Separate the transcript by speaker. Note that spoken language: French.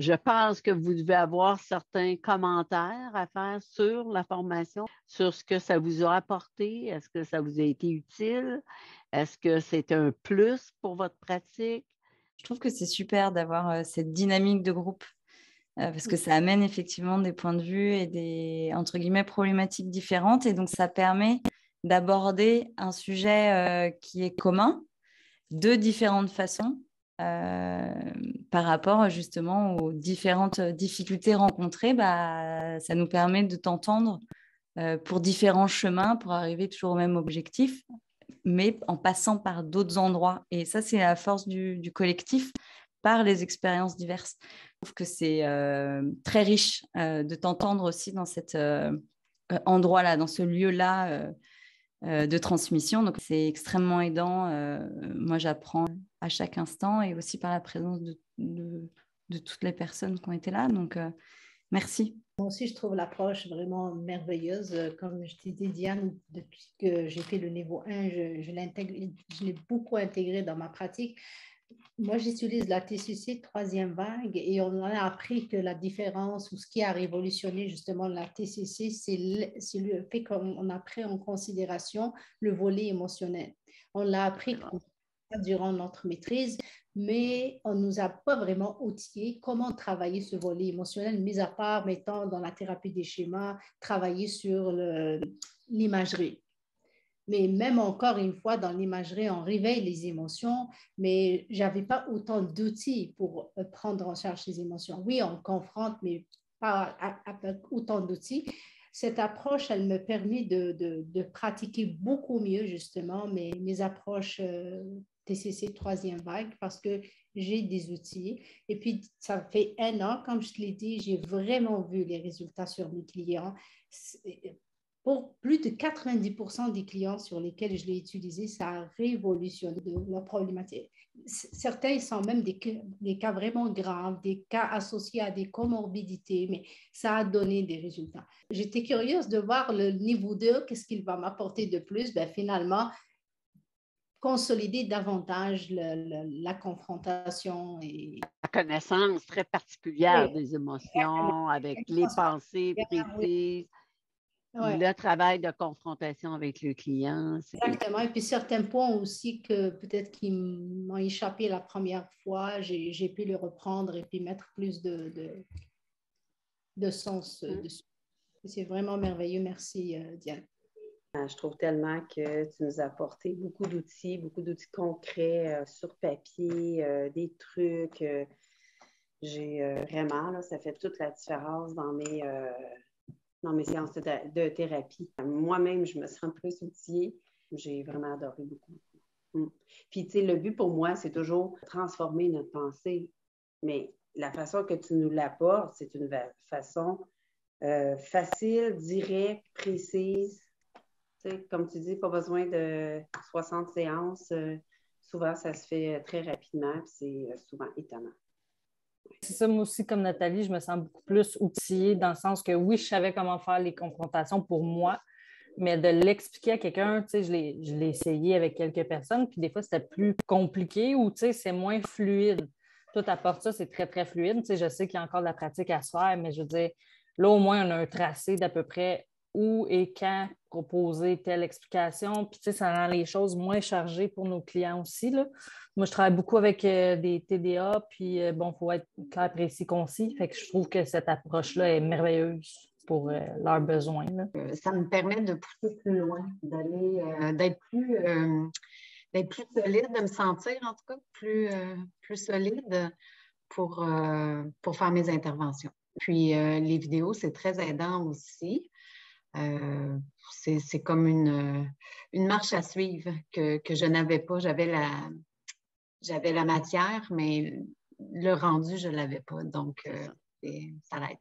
Speaker 1: Je pense que vous devez avoir certains commentaires à faire sur la formation, sur ce que ça vous a apporté. Est-ce que ça vous a été utile? Est-ce que c'est un plus pour votre pratique?
Speaker 2: Je trouve que c'est super d'avoir cette dynamique de groupe parce que ça amène effectivement des points de vue et des, entre guillemets, problématiques différentes. Et donc, ça permet d'aborder un sujet qui est commun de différentes façons par rapport justement aux différentes difficultés rencontrées. Ça nous permet de t'entendre pour différents chemins pour arriver toujours au même objectif, mais en passant par d'autres endroits. Et ça, c'est la force du collectif par les expériences diverses. Je trouve que c'est très riche de t'entendre aussi dans cet endroit-là, dans ce lieu-là de transmission. Donc, c'est extrêmement aidant. Moi, j'apprends à chaque instant et aussi par la présence de toutes les personnes qui ont été là. Donc, merci.
Speaker 3: Moi aussi, je trouve l'approche vraiment merveilleuse. Comme je t'ai dit, Diane, depuis que j'ai fait le niveau 1, je l'ai beaucoup intégré dans ma pratique. Moi, j'utilise la TCC troisième vague et on a appris que la différence ou ce qui a révolutionné justement la TCC, c'est le fait qu'on a pris en considération le volet émotionnel. On l'a appris durant notre maîtrise, mais on ne nous a pas vraiment outillé comment travailler ce volet émotionnel, mis à part, mettons, dans la thérapie des schémas, travailler sur l'imagerie. Mais même encore une fois, dans l'imagerie, on réveille les émotions, mais je n'avais pas autant d'outils pour prendre en charge ces émotions. Oui, on confronte, mais pas avec autant d'outils. Cette approche, elle me permet de pratiquer beaucoup mieux, justement, mes approches TCC troisième vague parce que j'ai des outils. Et puis, ça fait 1 an, comme je te l'ai dit, j'ai vraiment vu les résultats sur mes clients. Pour plus de 90% des clients sur lesquels je l'ai utilisé, ça a révolutionné leur problématique. Certains sont même des cas vraiment graves, des cas associés à des comorbidités, mais ça a donné des résultats. J'étais curieuse de voir le niveau 2, qu'est-ce qu'il va m'apporter de plus. Finalement, consolider davantage la confrontation et
Speaker 1: la connaissance très particulière des émotions, avec les pensées précises.
Speaker 3: Ouais.
Speaker 1: Le travail de confrontation avec le client.
Speaker 3: Exactement. Et puis certains points aussi que peut-être qui m'ont échappé la première fois, j'ai pu le reprendre et puis mettre plus de sens dessus. C'est vraiment merveilleux. Merci, Diane.
Speaker 4: Je trouve tellement que tu nous as apporté beaucoup d'outils concrets sur papier, des trucs. J'ai vraiment, là, ça fait toute la différence dans mes séances de thérapie. Moi-même, je me sens plus outillée. J'ai vraiment adoré beaucoup. Puis, tu sais, le but pour moi, c'est toujours transformer notre pensée. Mais la façon que tu nous l'apportes, c'est une façon facile, directe, précise. Tu sais, comme tu dis, pas besoin de 60 séances. Souvent, ça se fait très rapidement, puis c'est souvent étonnant.
Speaker 5: C'est ça, moi aussi, comme Nathalie, je me sens beaucoup plus outillée dans le sens que oui, je savais comment faire les confrontations pour moi, mais de l'expliquer à quelqu'un, tu sais, je l'ai essayé avec quelques personnes, puis des fois, c'était plus compliqué ou, tu sais, c'est moins fluide. Toi, t'apportes ça, c'est très, très fluide. Tu sais, je sais qu'il y a encore de la pratique à se faire, mais je veux dire, là, au moins, on a un tracé d'à peu près où et quand proposer telle explication. Puis, tu sais, ça rend les choses moins chargées pour nos clients aussi, là. Moi, je travaille beaucoup avec des TDA, puis bon, il faut être clair, précis, concis. Fait que je trouve que cette approche-là est merveilleuse pour leurs besoins, là.
Speaker 6: Ça me permet de pousser plus loin, d'être plus solide, de me sentir en tout cas plus solide pour faire mes interventions. Puis les vidéos, c'est très aidant aussi. C'est comme une marche à suivre que je n'avais pas. J'avais la matière, mais le rendu, je ne l'avais pas. Donc, ça l'aide.